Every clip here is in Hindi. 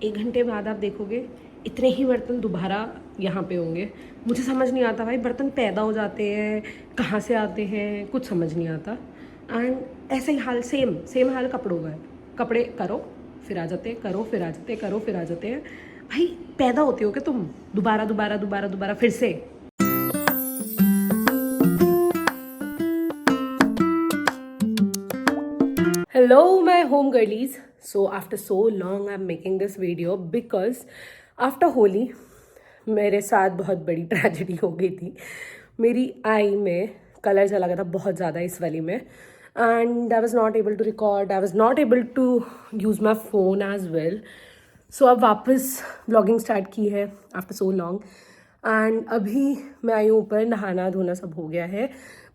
1 घंटे बाद आप देखोगे इतने ही बर्तन दोबारा यहाँ पे होंगे। मुझे समझ नहीं आता भाई, बर्तन पैदा हो जाते हैं, कहाँ से आते हैं, कुछ समझ नहीं आता। एंड ऐसे ही हाल, सेम हाल कपड़ों का है। कपड़े करो फिर आ जाते हैं, करो फिर आ जाते हैं, करो फिर आ जाते हैं। भाई पैदा होते हो क्या तुम दोबारा दोबारा दोबारा दोबारा फिर से? Hello my home girlies. So after so long I'm making this video because after Holi मेरे साथ बहुत बड़ी ट्रेजेडी हो गई थी। मेरी आई में कलर चला गया था बहुत ज़्यादा इस वाली में, and I was not able to record, I was not able to use my phone as well. So अब वापस ब्लॉगिंग स्टार्ट की है आफ्टर सो लॉन्ग। एंड अभी मैं आई हूँ ऊपर, नहाना धोना सब हो गया है,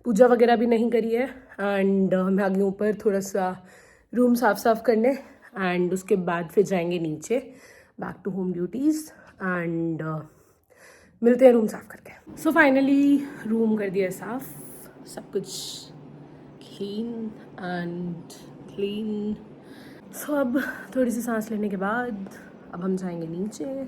पूजा वगैरह भी नहीं करी है। एंड मैं आ गई हूँ ऊपर थोड़ा सा रूम साफ करने, एंड उसके बाद फिर जाएंगे नीचे back to home duties. And मिलते हैं रूम साफ करके। सो फाइनली रूम कर दिया साफ, सब कुछ क्लीन एंड क्लीन। सो अब थोड़ी सी सांस लेने के बाद अब हम जाएंगे नीचे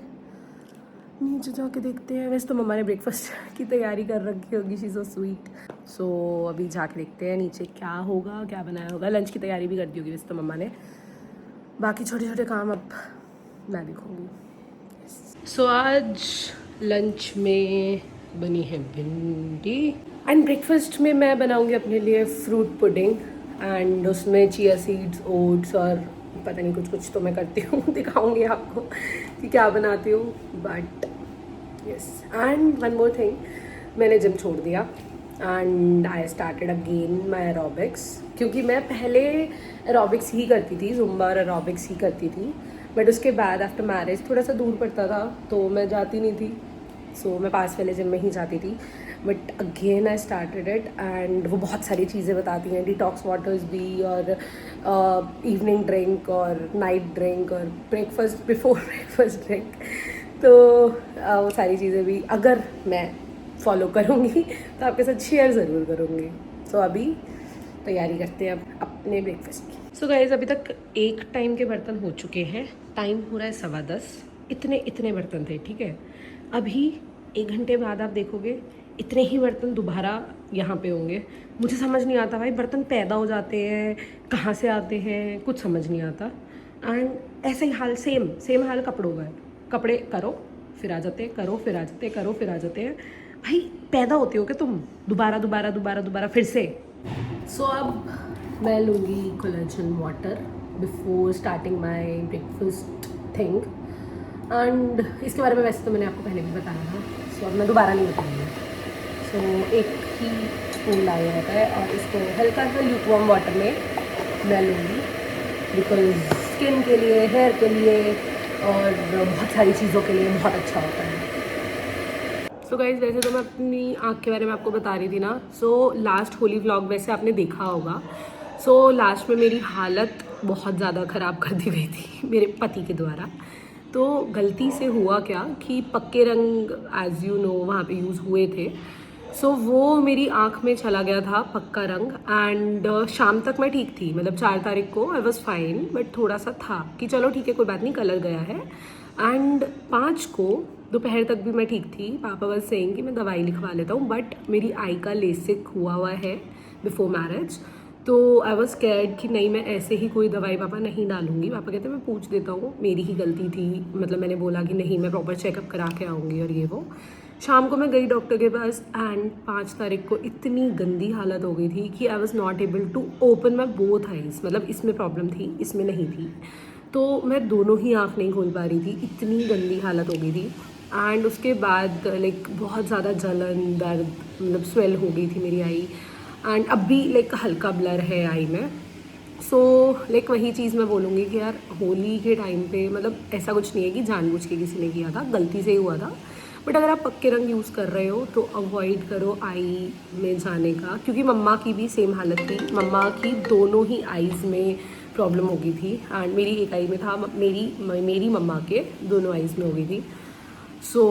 जाके देखते हैं। वैसे तो मम्मा ने ब्रेकफास्ट की तैयारी कर रखी होगी, शी सो स्वीट। सो अभी जाके देखते हैं नीचे क्या होगा, क्या बनाया होगा। लंच की तैयारी भी कर दी होगी वैसे तो मम्मा ने, बाकी छोटे छोटे काम अब मैं देखूँगी। सो आज लंच में बनी है भिंडी, एंड ब्रेकफास्ट में मैं बनाऊँगी अपने लिए फ्रूट पुडिंग, एंड उसमें चिया सीड्स, ओट्स और पता नहीं कुछ कुछ तो मैं करती हूँ दिखाऊंगी आपको कि क्या बनाती हूँ। But yes, and one more thing, मैंने जिम छोड़ दिया and I started again my aerobics, क्योंकि मैं पहले एरोबिक्स ही करती थी, जुम्बा और एरोबिक्स ही करती थी। बट उसके बाद आफ्टर मैरिज थोड़ा सा दूर पड़ता था तो मैं जाती नहीं थी। सो मैं पास वाले जिम में ही जाती थी। But again I started it, and वो बहुत सारी चीज़ें बताती हैं, डिटॉक्स वाटर्स भी, और इवनिंग ड्रिंक और नाइट ड्रिंक और ब्रेकफास्ट बिफोर ब्रेकफास्ट ड्रिंक। तो वो सारी चीज़ें भी अगर मैं फॉलो करूँगी तो आपके साथ शेयर ज़रूर करूँगी। सो अभी तैयारी करते हैं अब अपने ब्रेकफास्ट की। सो गाइस, अभी तक एक टाइम के बर्तन हो चुके हैं, टाइम हो रहा है 10:15। इतने बर्तन थे, ठीक है। अभी 1 घंटे बाद आप देखोगे इतने ही बर्तन दोबारा यहाँ पे होंगे। मुझे समझ नहीं आता भाई, बर्तन पैदा हो जाते हैं, कहाँ से आते हैं, कुछ समझ नहीं आता। एंड ऐसे ही हाल, सेम हाल कपड़ों का है। कपड़े करो फिर आ जाते हैं, करो फिर आ जाते हैं, करो फिर आ जाते हैं। भाई पैदा होते हो क्या तुम दोबारा दोबारा दोबारा दोबारा फिर से? सो अब मैं लूँगी collagen water before starting my breakfast thing. And इसके बारे में वैसे तो मैंने आपको पहले भी बताया था, सो अब मैं दोबारा नहीं बताऊँगी। सो एक ही स्पून लाया रहता है और इसको हल्का सा ल्यूकवार्म वाटर में मैं लूँगी, बिकॉज स्किन के लिए, हेयर के लिए और बहुत सारी चीज़ों के लिए बहुत अच्छा होता है। सो गाइज़, वैसे तो मैं अपनी आँख के बारे में आपको बता रही थी ना। सो लास्ट होली व्लॉग वैसे आपने देखा होगा। सो लास्ट में मेरी हालत बहुत ज़्यादा ख़राब कर दी गई थी मेरे पति के द्वारा। तो गलती से हुआ क्या कि पक्के रंग एज़ यू नो वहाँ पे यूज़ हुए थे। सो वो मेरी आँख में चला गया था पक्का रंग, एंड शाम तक मैं ठीक थी, मतलब 4 तारीख को आई वॉज़ फाइन। बट थोड़ा सा था कि चलो ठीक है, कोई बात नहीं, कलर गया है। एंड 5 को दोपहर तक भी मैं ठीक थी। पापा बस सेइंग कि मैं दवाई लिखवा लेता हूँ, बट मेरी आई का लेसिक हुआ है बिफोर मैरिज। तो आई वॉज स्कैर्ड कि नहीं, मैं ऐसे ही कोई दवाई पापा नहीं डालूंगी। पापा कहते मैं पूछ देता हूँ, मेरी ही गलती थी। मतलब मैंने बोला कि नहीं, मैं प्रॉपर चेकअप करा के आऊँगी और ये वो। शाम को मैं गई डॉक्टर के पास, एंड 5 तारीख को इतनी गंदी हालत हो गई थी कि I was not able to open my both eyes. मतलब इसमें प्रॉब्लम थी, इसमें नहीं थी। तो मैं दोनों ही आँख नहीं खोल पा रही थी, इतनी गंदी हालत हो गई थी। एंड उसके बाद लाइक बहुत ज़्यादा जलन, दर्द, मतलब स्वेल हो गई थी मेरी आई। एंड अब भी लाइक हल्का ब्लर है आई में। सो लाइक वही चीज़ मैं बोलूँगी कि यार होली के टाइम पे मतलब ऐसा कुछ नहीं है कि जानबूझ के किसी ने किया था, गलती से ही हुआ था। बट अगर आप पक्के रंग यूज़ कर रहे हो तो अवॉइड करो आई में जाने का, क्योंकि मम्मा की भी सेम हालत थी। मम्मा की दोनों ही आईज़ में प्रॉब्लम हो गई थी, एंड मेरी एक आई में था, मेरी मम्मा के दोनों आईज़ में हो गई थी। सो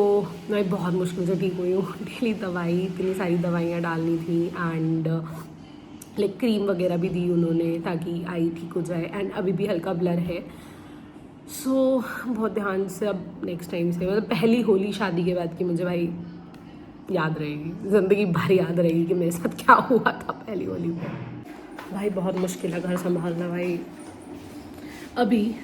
मैं बहुत मुश्किल से ठीक हुई हूँ। डेली दवाई, इतनी सारी दवाइयाँ डालनी थी, एंड लाइक क्रीम वगैरह भी दी उन्होंने ताकि आई ठीक हो जाए। एंड अभी भी हल्का ब्लर है। सो बहुत ध्यान से अब नेक्स्ट टाइम से, मतलब पहली होली शादी के बाद की मुझे भाई याद रहेगी, ज़िंदगी भर याद रहेगी कि मेरे साथ क्या हुआ था पहली होली पे। भाई बहुत मुश्किल है घर संभालना भाई। अभी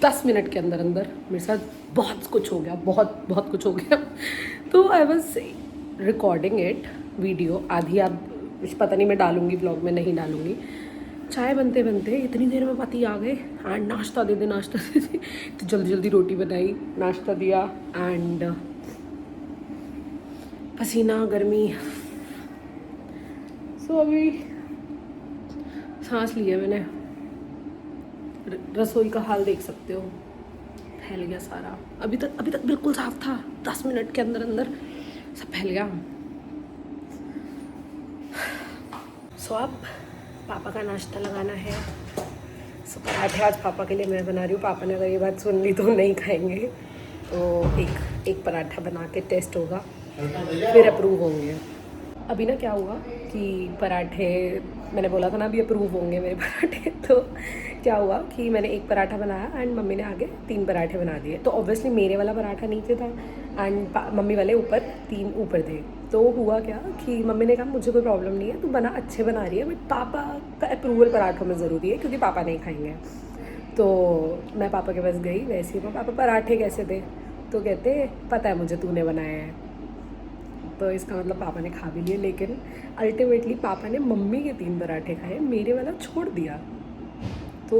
10 मिनट के अंदर अंदर मेरे साथ बहुत कुछ हो गया, बहुत बहुत कुछ हो गया। तो I was recording it video, आधी आप पता नहीं मैं डालूंगी ब्लॉग में, नहीं डालूंगी। चाय बनते बनते इतनी देर में पति आ गए एंड नाश्ता दे दे नाश्ता दे दे, तो जल्दी जल्दी रोटी बनाई, नाश्ता दिया एंड पसीना गर्मी। सो अभी सांस लिया मैंने। रसोई का हाल देख सकते हो, फैल गया सारा। अभी तक बिल्कुल साफ था, 10 मिनट के अंदर अंदर सब फैल गया। सो अब पापा का नाश्ता लगाना है। सो पराठे आज पापा के लिए मैं बना रही हूँ। पापा ने अगर ये बात सुन ली तो नहीं खाएंगे, तो एक पराठा बना के टेस्ट होगा, फिर अप्रूव होंगे। अभी ना क्या हुआ कि पराठे, मैंने बोला था ना अभी अप्रूव होंगे मेरे पराठे, तो क्या हुआ कि मैंने एक पराठा बनाया एंड मम्मी ने आगे 3 पराठे बना दिए। तो ऑब्वियसली मेरे वाला पराठा नीचे था एंड मम्मी वाले ऊपर 3 ऊपर थे। तो हुआ क्या कि मम्मी ने कहा मुझे कोई प्रॉब्लम नहीं है, तू बना, अच्छे बना रही है, बट पापा का अप्रूवल पराठों में ज़रूरी है क्योंकि पापा नहीं खाएंगे। तो मैं पापा के पास गई, वैसे ही पापा पराठे कैसे थे, तो कहते पता है मुझे तूने बनाया है। तो इसका मतलब पापा ने खा भी लिए, लेकिन अल्टीमेटली पापा ने मम्मी के 3 पराठे खाए, मेरे वाला छोड़ दिया। तो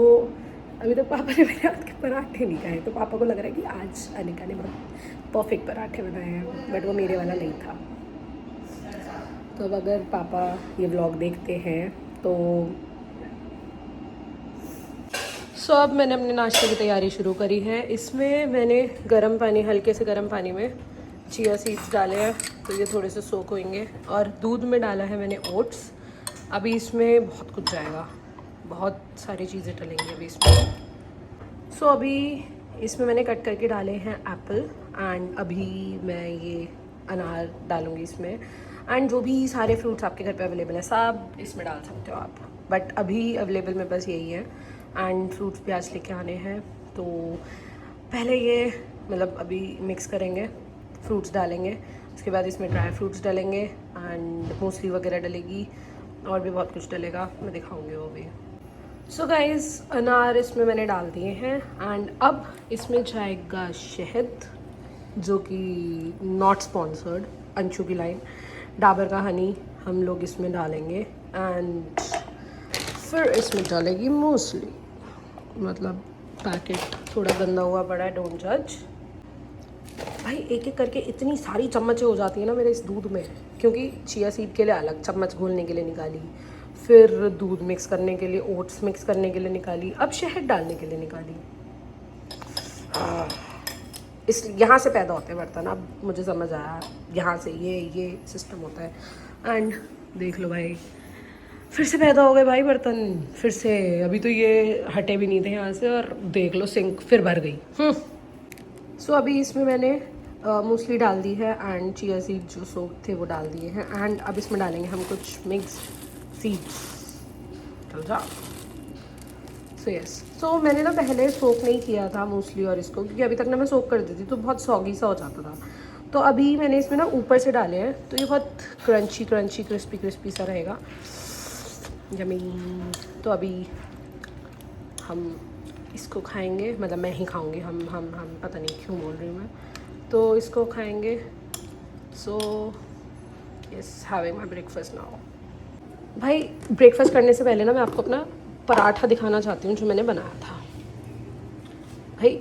अभी तक पापा ने मेरे हाथ के पराठे नहीं खाए। तो पापा को लग रहा है कि आज अनिका ने बहुत परफेक्ट पराठे बनाए हैं, बट वो मेरे वाला नहीं था। तो अब अगर पापा ये व्लॉग देखते हैं तो अब मैंने अपने नाश्ते की तैयारी शुरू करी है। इसमें मैंने गर्म पानी, हल्के से गर्म पानी में चिया सीड्स डाले हैं, तो ये थोड़े से सोक होंगे। और दूध में डाला है मैंने ओट्स। अभी इसमें बहुत कुछ जाएगा, बहुत सारी चीज़ें डलेंगी अभी इसमें। सो अभी इसमें मैंने कट करके डाले हैं एप्पल एंड अभी मैं ये अनार डालूँगी इसमें। एंड जो भी सारे फ्रूट्स आपके घर पे अवेलेबल है सब इसमें डाल सकते हो आप, बट अभी अवेलेबल में बस यही है। एंड फ्रूट्स भी आज लेके आने हैं, तो पहले ये मतलब अभी मिक्स करेंगे, फ्रूट्स डालेंगे, उसके बाद इसमें ड्राई फ्रूट्स डालेंगे एंड मूसली वगैरह डलेगी और भी बहुत कुछ डलेगा, मैं दिखाऊंगी वो भी। सो गाइज़ अनार इसमें मैंने डाल दिए हैं एंड अब इसमें जाएगा शहद, जो कि नॉट स्पॉन्सर्ड, अंशु की लाइन। डाबर का हनी हम लोग इसमें डालेंगे एंड फिर इसमें डालेगी मूसली, मतलब पैकेट थोड़ा गंदा हुआ पड़ा है, डोंट जज। भाई एक एक करके इतनी सारी चम्मचें हो जाती है ना मेरे इस दूध में, क्योंकि चिया सीड के लिए अलग चम्मच घोलने के लिए निकाली, फिर दूध मिक्स करने के लिए, ओट्स मिक्स करने के लिए निकाली, अब शहद डालने के लिए निकाली। इस यहाँ से पैदा होते हैं बर्तन, अब मुझे समझ आया, यहाँ से ये सिस्टम होता है। एंड देख लो भाई फिर से पैदा हो गए भाई बर्तन, फिर से। अभी तो ये हटे भी नहीं थे यहाँ से और देख लो सिंक फिर भर गई। सो अभी इसमें मैंने मूसली डाल दी है एंड चिया सीड जो सोक थे वो डाल दिए हैं एंड अब इसमें डालेंगे हम कुछ मिक्स सीड्स। चल जा। सो यस, सो मैंने ना पहले सोक नहीं किया था मूसली और इसको, क्योंकि अभी तक ना मैं सोक कर देती तो बहुत सॉगी सा हो जाता था। तो अभी मैंने इसमें ना ऊपर से डाले हैं, तो ये बहुत क्रंची क्रिस्पी सा रहेगा, यम्मी। तो अभी हम इसको खाएंगे, मतलब मैं ही खाऊंगी, हम पता नहीं क्यों बोल रही हूँ मैं, तो इसको खाएंगे। So yes, having my breakfast now. भाई ब्रेकफास्ट करने से पहले ना मैं आपको अपना पराठा दिखाना चाहती हूँ जो मैंने बनाया था। भाई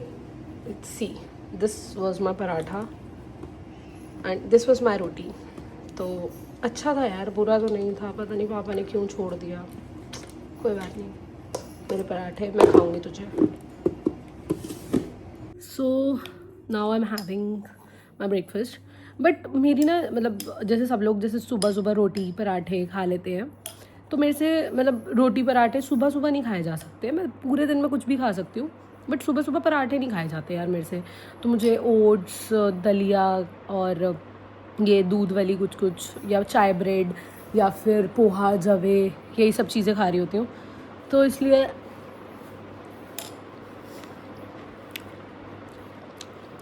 see, this was my paratha and this was my roti. तो अच्छा था यार, बुरा तो नहीं था, पता नहीं पापा ने क्यों छोड़ दिया, कोई बात नहीं, मेरे पराठे मैं खाऊंगी तुझे। So now I am having my breakfast. But मेरी ना मतलब जैसे सब लोग जैसे सुबह सुबह रोटी पराठे खा लेते हैं, तो मेरे से मतलब रोटी पराठे सुबह सुबह नहीं खाए जा सकते। मैं पूरे दिन में कुछ भी खा सकती हूँ, बट सुबह सुबह पराठे नहीं खाए जाते यार मेरे से। तो मुझे ओट्स, दलिया और ये दूध वाली कुछ या चाय ब्रेड या फिर पोहा, जवे, यही सब चीज़ें खा रही होती हूँ। तो इसलिए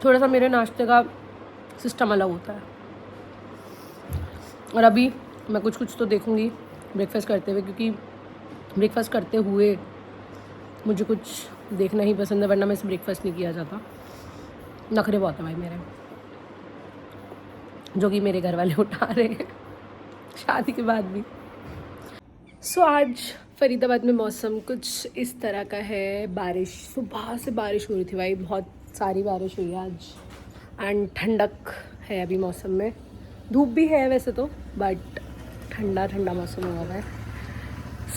थोड़ा सा मेरे नाश्ते का सिस्टम अलग होता है। और अभी मैं कुछ कुछ तो देखूँगी ब्रेकफास्ट करते हुए, क्योंकि ब्रेकफास्ट करते हुए मुझे कुछ देखना ही पसंद है, वरना मैं इस ब्रेकफास्ट नहीं किया जाता। नखरे बहुत है भाई मेरे, जो कि मेरे घर वाले उठा रहे हैं शादी के बाद भी। आज फरीदाबाद में मौसम कुछ इस तरह का है। बारिश, सुबह से बारिश हो रही थी भाई, बहुत सारी बारिश हुई है आज। एंड ठंडक है अभी मौसम में, धूप भी है वैसे तो, बट ठंडा ठंडा मौसम हुआ है।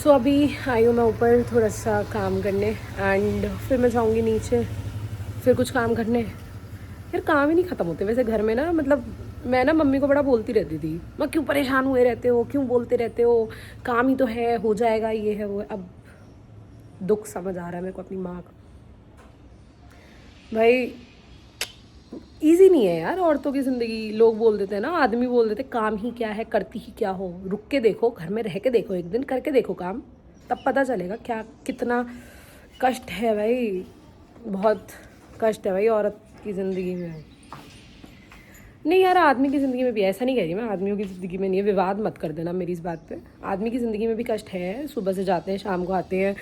अभी आई हूँ मैं ऊपर थोड़ा सा काम करने, एंड फिर मैं जाऊँगी नीचे फिर कुछ काम करने। यार काम ही नहीं ख़त्म होते वैसे घर में ना, मतलब मैं ना मम्मी को बड़ा बोलती रहती थी, मैं क्यों परेशान हुए रहते हो, क्यों बोलते रहते हो, काम ही तो है, हो जाएगा, ये है वो है। अब दुख समझ आ रहा है मेरे को अपनी माँ का। भाई इजी नहीं है यार औरतों की ज़िंदगी। लोग बोल देते हैं ना, आदमी बोल देते काम ही क्या है, करती ही क्या हो। रुक के देखो, घर में रह के देखो, एक दिन करके देखो काम, तब पता चलेगा क्या कितना कष्ट है भाई। बहुत कष्ट है भाई औरत की ज़िंदगी में। नहीं यार, आदमी की ज़िंदगी में भी, ऐसा नहीं कह रही मैं, आदमियों की ज़िंदगी में नहीं है, विवाद मत कर देना मेरी इस बात पे। आदमी की ज़िंदगी में भी कष्ट है। सुबह से जाते हैं, शाम को आते हैं,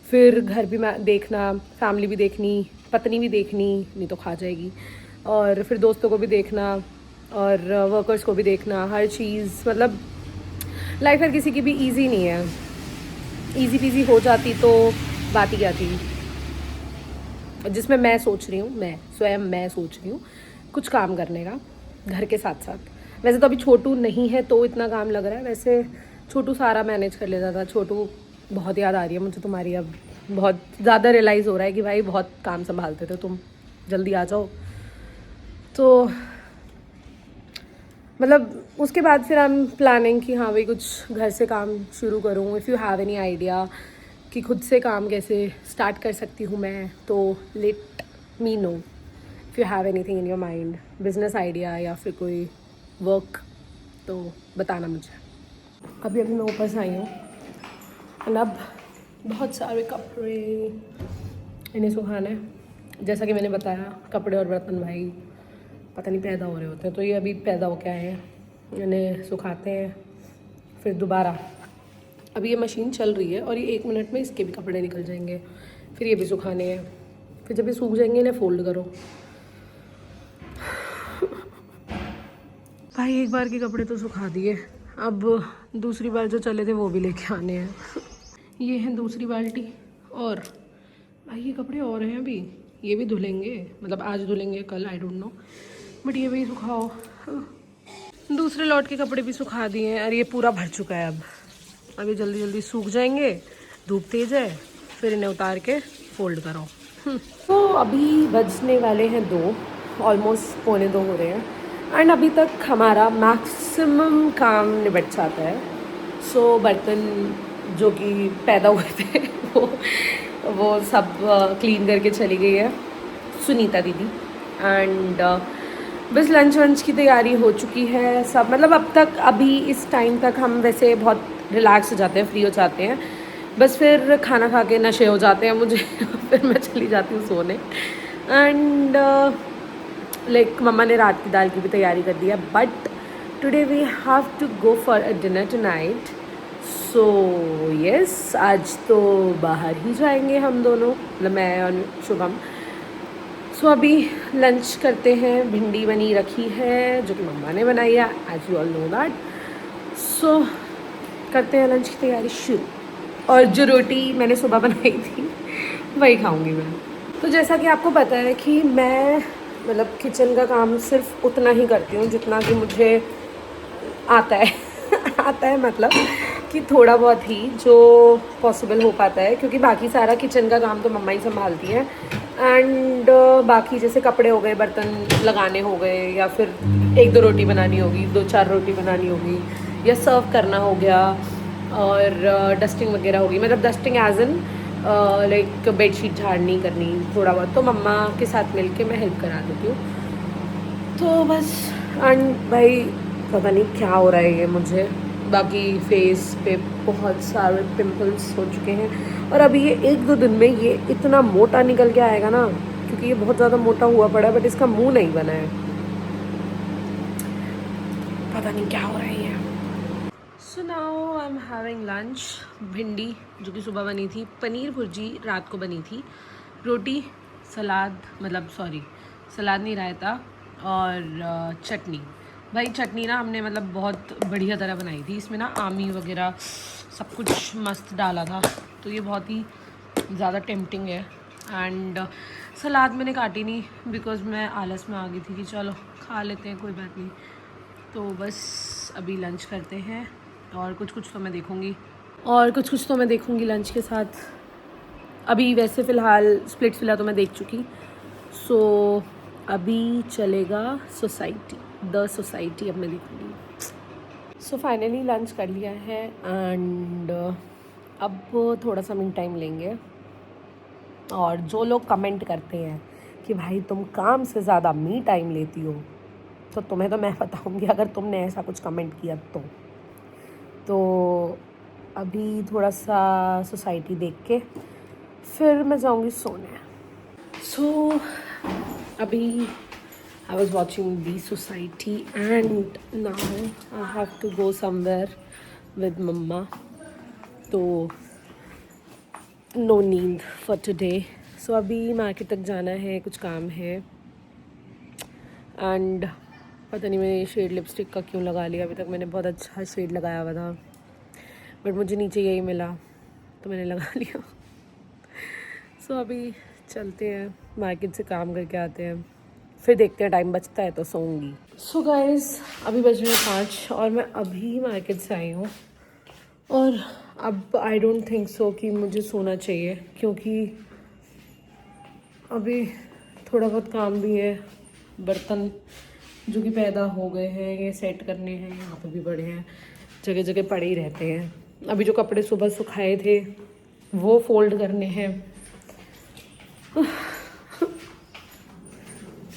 फिर घर भी देखना, फैमिली भी देखनी, पत्नी भी देखनी, नहीं तो खा जाएगी, और फिर दोस्तों को भी देखना, और वर्कर्स को भी देखना, हर चीज़। मतलब लाइफ हर किसी की भी ईजी नहीं है। ईजी पीजी हो जाती तो बात ही क्या थी। जिसमें मैं सोच रही हूँ, मैं सोच रही हूँ कुछ काम करने का घर के साथ साथ। वैसे तो अभी छोटू नहीं है तो इतना काम लग रहा है, वैसे छोटू सारा मैनेज कर लेता था। छोटू, बहुत याद आ रही है मुझे तुम्हारी, अब बहुत ज़्यादा रियलाइज़ हो रहा है कि भाई बहुत काम संभालते थे तुम, जल्दी आ जाओ। तो मतलब उसके बाद फिर हम प्लानिंग कि हाँ भाई कुछ घर से काम शुरू करूँ। If you have any idea कि खुद से काम कैसे स्टार्ट कर सकती हूँ मैं, तो let me know. If you have anything in your mind, business idea या फिर कोई वर्क, तो बताना मुझे। अभी मैं ऊपर से आई हूँ, और अब बहुत सारे कपड़े इन्हें सुखाना है। जैसा कि मैंने बताया, कपड़े और बर्तन भाई पता नहीं पैदा हो रहे होते हैं, तो ये अभी पैदा हो के आए हैं। इन्हें सुखाते हैं फिर दोबारा। अभी ये मशीन चल रही है और ये 1 मिनट में इसके भी कपड़े निकल जाएंगे, फिर ये भी सुखाने हैं। फिर जब ये सूख जाएंगे इन्हें फोल्ड करो। भाई एक बार के कपड़े तो सुखा दिए, अब दूसरी बार जो चले थे वो भी लेके आने हैं। ये है दूसरी बाल्टी, और भाई ये कपड़े और हैं अभी, ये भी धुलेंगे, मतलब आज धुलेंगे कल, आई डोंट नो, बट ये भी सुखाओ। दूसरे लॉट के कपड़े भी सुखा दिए हैं, और ये पूरा भर चुका है। अब ये जल्दी जल्दी सूख जाएंगे, धूप तेज है, फिर इन्हें उतार के फोल्ड करो। तो अभी बजने वाले हैं 2, ऑलमोस्ट 1:45 हो रहे हैं, एंड अभी तक हमारा मैक्सिमम काम निपट जाता है। बर्तन जो कि पैदा हुए थे वो सब क्लीन करके चली गई है सुनीता दीदी, एंड बस लंच वंच की तैयारी हो चुकी है सब। मतलब अब तक, अभी इस टाइम तक हम वैसे बहुत रिलैक्स हो जाते हैं, फ्री हो जाते हैं, बस फिर खाना खा के नशे हो जाते हैं मुझे फिर मैं चली जाती हूँ सोने। एंड लाइक मम्मा ने रात की दाल की भी तैयारी कर दी है, but today we have to go for a dinner tonight. Yes, आज तो बाहर ही जाएंगे हम दोनों, मतलब मैं और शुभम। अभी लंच करते हैं। भिंडी बनी रखी है जो कि मम्मा ने बनाई है, as you all know that. करते हैं लंच की तैयारी शुरू, और जो रोटी मैंने सुबह बनाई थी वही खाऊंगी मैं। तो जैसा कि आपको पता है कि मैं मतलब किचन का काम सिर्फ उतना ही करती हूँ जितना कि मुझे आता है आता है, मतलब कि थोड़ा बहुत ही जो पॉसिबल हो पाता है, क्योंकि बाकी सारा किचन का काम तो मम्मा ही संभालती हैं। एंड बाकी जैसे कपड़े हो गए, बर्तन लगाने हो गए, या फिर 1-2 रोटी बनानी होगी, 2-4 रोटी बनानी होगी, या सर्व करना हो गया, और डस्टिंग वगैरह होगी। मतलब dusting as in like bedsheet झाड़नी करनी, थोड़ा बहुत तो मम्मा के साथ मिलके मैं हेल्प करा देती हूँ। तो बस, एंड भाई पता नहीं क्या हो रहा है ये मुझे, बाकी फेस पे बहुत सारे पिंपल्स हो चुके हैं, और अभी ये 1-2 दिन में ये इतना मोटा निकल के आएगा ना क्योंकि ये बहुत ज़्यादा मोटा हुआ पड़ा है, बट इसका मुंह नहीं बना है, पता नहीं क्या हो रहा है ये। So now I am having lunch. भिंडी जो कि सुबह बनी थी, पनीर भुर्जी रात को बनी थी, रोटी, सलाद, मतलब सॉरी सलाद नहीं, रायता और चटनी। भाई चटनी ना हमने मतलब बहुत बढ़िया तरह बनाई थी, इसमें ना आमी वगैरह सब कुछ मस्त डाला था, तो ये बहुत ही ज़्यादा टेम्पटिंग है। एंड सलाद मैंने काटी नहीं बिकॉज मैं आलस में आ गई थी कि चलो खा लेते हैं, कोई बात नहीं। तो बस अभी लंच करते हैं और कुछ कुछ तो मैं देखूँगी लंच के साथ। अभी वैसे फ़िलहाल स्प्लिट्स विला तो मैं देख चुकी, सो अभी चलेगा सोसाइटी, द सोसाइटी अब मैं देखूँगी। सो फाइनली लंच कर लिया है एंड अब थोड़ा सा मी टाइम लेंगे। और जो लोग कमेंट करते हैं कि भाई तुम काम से ज़्यादा मी टाइम लेती हो, तो तुम्हें तो मैं बताऊंगी अगर तुमने ऐसा कुछ कमेंट किया तो अभी थोड़ा सा सोसाइटी देख के फिर मैं जाऊंगी सोने। सो अभी I was watching the society and now I have to go somewhere with mamma, तो नो नींद फॉर टुडे। सो अभी मार्केट तक जाना है, कुछ काम है। एंड पता नहीं मैंने शेड लिपस्टिक का क्यों लगा लिया, अभी तक मैंने बहुत अच्छा शेड लगाया हुआ था, बट मुझे नीचे यही मिला तो मैंने लगा लिया। सो अभी चलते हैं, मार्केट से काम करके आते हैं, फिर देखते हैं, टाइम बचता है तो सोऊंगी। सो गाइस अभी बज रहे हैं 5 और मैं अभी मार्केट से आई हूँ और अब आई डोंट थिंक सो कि मुझे सोना चाहिए, क्योंकि अभी थोड़ा बहुत काम भी है। बर्तन जो कि पैदा हो गए हैं ये सेट करने हैं, यहाँ पे भी बड़े हैं, जगह जगह पड़े ही रहते हैं। अभी जो कपड़े सुबह सुखाए थे वो फोल्ड करने हैं,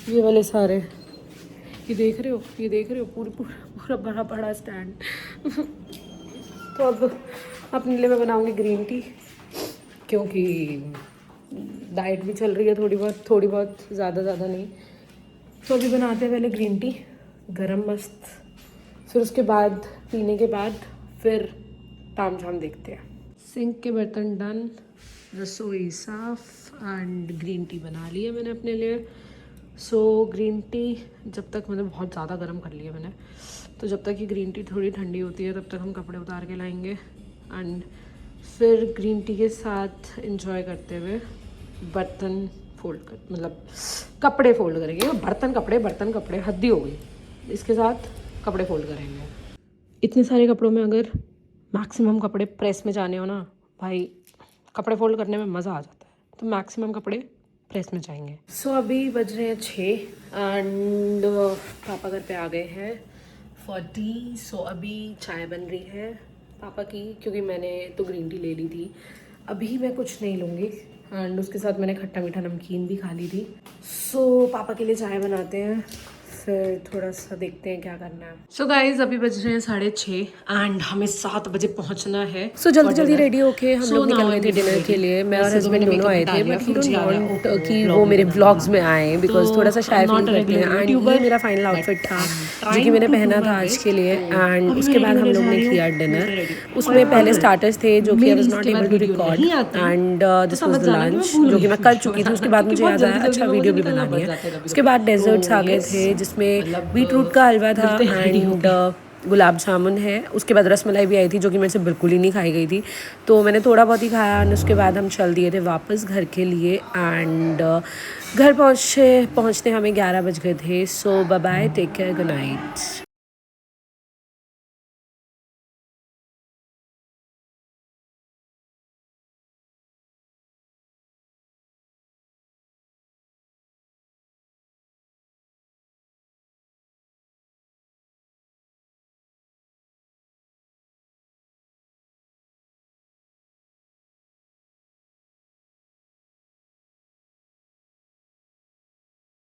ये वाले सारे, ये देख रहे हो पूरा भरा पड़ा स्टैंड। तो अब अपने लिए मैं बनाऊंगी ग्रीन टी, क्योंकि डाइट भी चल रही है थोड़ी बहुत, ज़्यादा नहीं। तो अभी बनाते हैं पहले ग्रीन टी, गरम मस्त, फिर उसके बाद पीने के बाद फिर ताम झाम देखते हैं। सिंक के बर्तन डन, रसोई साफ एंड ग्रीन टी बना लिया मैंने अपने लिए। सो ग्रीन टी जब तक मतलब बहुत ज़्यादा गर्म कर लिया मैंने, तो जब तक ये ग्रीन टी थोड़ी ठंडी होती है तब तक हम कपड़े उतार के लाएंगे एंड फिर ग्रीन टी के साथ एंजॉय करते हुए बर्तन फोल्ड कर, मतलब कपड़े फोल्ड करेंगे। बर्तन कपड़े हद्दी हो गई, इसके साथ कपड़े फोल्ड करेंगे। इतने सारे कपड़ों में अगर मैक्सिमम कपड़े प्रेस में जाने हो ना भाई, कपड़े फोल्ड करने में मज़ा आ जाता है, तो मैक्सिमम कपड़े प्रेस में जाएंगे। सो अभी बज रहे हैं 6 एंड पापा घर पे आ गए हैं फॉर टी। सो अभी चाय बन रही है पापा की, क्योंकि मैंने तो ग्रीन टी ले ली थी, अभी मैं कुछ नहीं लूँगी एंड उसके साथ मैंने खट्टा मीठा नमकीन भी खा ली थी। सो पापा के लिए चाय बनाते हैं, फिर थोड़ा सा देखते हैं क्या करना है। सो गाइज अभी बज रहे हैं 6:30 एंड हमें 7 बजे पहुंचना है। सो जल्दी रेडी होके हम लोग निकल गए थे डिनर के लिए। मैं और हस्बैंड दोनों आए थे, बट ही डोंट वांट कि वो मेरे व्लॉग्स में आए बिकॉज थोड़ा सा शाय फील करते हैं। एंड ये मेरा फाइनल आउटफिट था जो कि मैंने पहना था आज के लिए। एंड उसके बाद हम लोग ने किया डिनर। उसमें पहले स्टार्टर्स थे जो कि I was not able to record and this was the lunch जो कि मैं कर चुकी थी। उसके बाद मुझे याद आया अच्छा वीडियो भी बनानी है। उसके बाद डेजर्ट्स आ गए थे जिसमें बीटरूट का हलवा था एंड गुलाब जामुन है। उसके बाद रसमलाई भी आई थी जो कि मेरे से बिल्कुल ही नहीं खाई गई थी, तो मैंने थोड़ा बहुत ही खाया एंड उसके बाद हम चल दिए थे वापस घर के लिए। एंड घर पहुँचते हमें 11 बज गए थे। So bye bye, take care, good night.